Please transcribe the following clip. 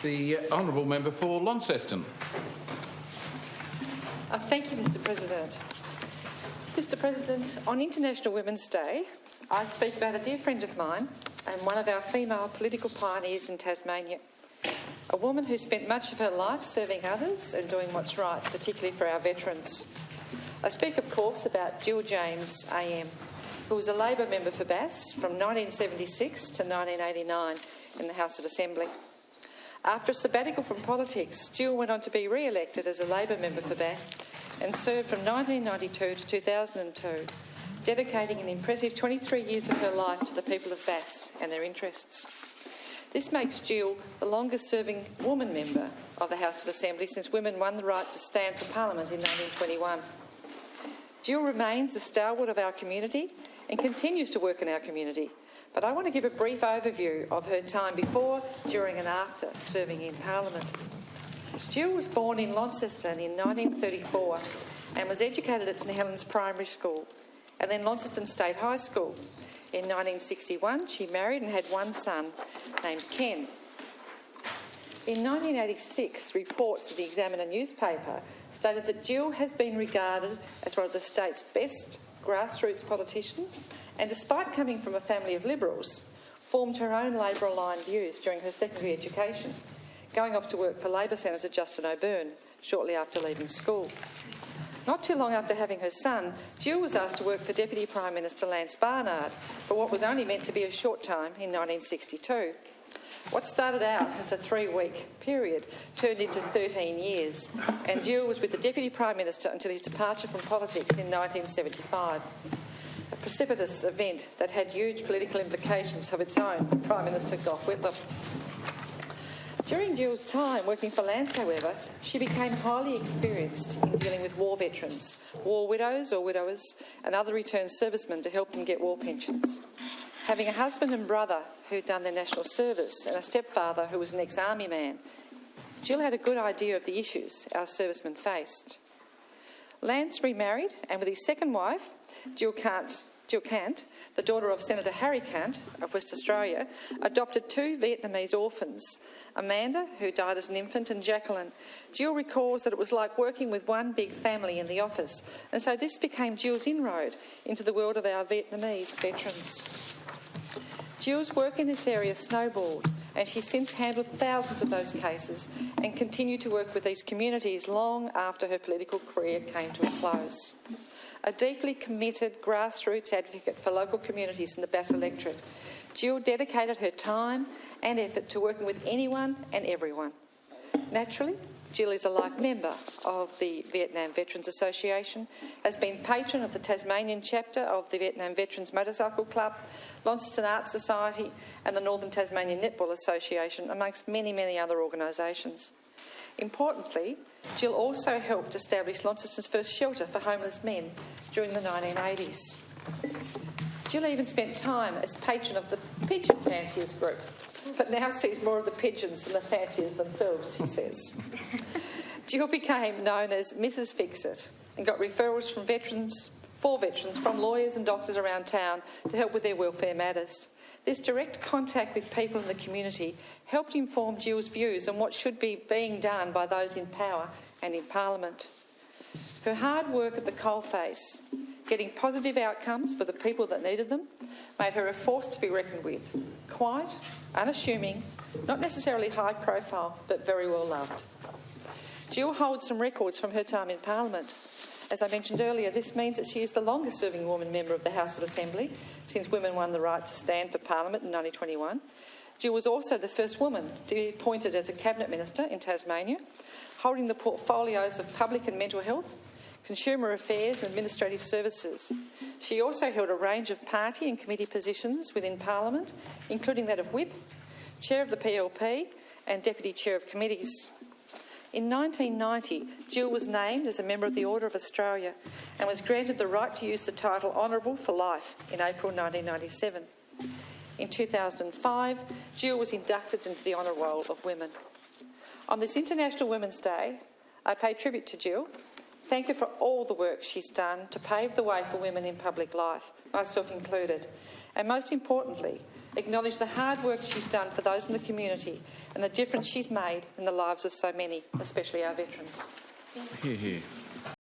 The Honourable Member for Launceston. Thank you, Mr President. Mr President, on International Women's Day, I speak about a dear friend of mine and one of our female political pioneers in Tasmania, a woman who spent much of her life serving others and doing what's right, particularly for our veterans. I speak, of course, about Gill James AM, who was a Labor member for Bass from 1976 to 1989 in the House of Assembly. After a sabbatical from politics, Gill went on to be re-elected as a Labor member for Bass and served from 1992 to 2002, dedicating an impressive 23 years of her life to the people of Bass and their interests. This makes Gill the longest-serving woman member of the House of Assembly since women won the right to stand for Parliament in 1921. Gill remains a stalwart of our community and continues to work in our community, but I want to give a brief overview of her time before, during and after serving in Parliament. Gill was born in Launceston in 1934 and was educated at St Helens Primary School and then Launceston State High School. In 1961, she married and had one son named Ken. In 1986, reports of the Examiner newspaper stated that Gill has been regarded as one of the state's best grassroots politicians and, despite coming from a family of Liberals, formed her own Labor-aligned views during her secondary education, going off to work for Labor Senator Justin O'Byrne shortly after leaving school. Not too long after having her son, Gill was asked to work for Deputy Prime Minister Lance Barnard for what was only meant to be a short time in 1962. What started out as a 3-week period turned into 13 years, and Gill was with the Deputy Prime Minister until his departure from politics in 1975. A precipitous event that had huge political implications of its own for Prime Minister Gough Whitlam. During Gill's time working for Lance, however, she became highly experienced in dealing with war veterans, war widows or widowers, and other returned servicemen to help them get war pensions. Having a husband and brother who'd done their national service and a stepfather who was an ex-army man, Gill had a good idea of the issues our servicemen faced. Lance remarried, and with his second wife, Gill Cant, the daughter of Senator Harry Cant of West Australia, adopted 2 Vietnamese orphans, Amanda, who died as an infant, and Jacqueline. Gill recalls that it was like working with one big family in the office, and so this became Gill's inroad into the world of our Vietnamese veterans. Gill's work in this area snowballed, and she's since handled thousands of those cases and continued to work with these communities long after her political career came to a close. A deeply committed grassroots advocate for local communities in the Bass electorate, Gill dedicated her time and effort to working with anyone and everyone. Naturally, Gill is a life member of the Vietnam Veterans Association, has been patron of the Tasmanian chapter of the Vietnam Veterans Motorcycle Club, Launceston Arts Society and the Northern Tasmanian Netball Association, amongst many, many other organisations. Importantly, Gill also helped establish Launceston's first shelter for homeless men during the 1980s. Gill even spent time as patron of the Pigeon Fanciers group, but now sees more of the pigeons than the fanciers themselves, she says. Gill became known as Mrs. Fix-It and got referrals from veterans from lawyers and doctors around town to help with their welfare matters. This direct contact with people in the community helped inform Gill's views on what should be being done by those in power and in Parliament. Her hard work at the coalface, getting positive outcomes for the people that needed them, made her a force to be reckoned with. Quiet, unassuming, not necessarily high profile, but very well loved. Gill holds some records from her time in Parliament. As I mentioned earlier, this means that she is the longest-serving woman member of the House of Assembly since women won the right to stand for Parliament in 1921. Gill was also the first woman to be appointed as a Cabinet Minister in Tasmania, holding the portfolios of public and mental health, consumer affairs and administrative services. She also held a range of party and committee positions within Parliament, including that of Whip, Chair of the PLP and Deputy Chair of Committees. In 1990, Gill was named as a member of the Order of Australia and was granted the right to use the title Honourable for life in April 1997. In 2005, Gill was inducted into the Honour Roll of Women. On this International Women's Day, I pay tribute to Gill, thank her for all the work she's done to pave the way for women in public life, myself included, and most importantly, acknowledge the hard work she's done for those in the community and the difference she's made in the lives of so many, especially our veterans. Hear, hear.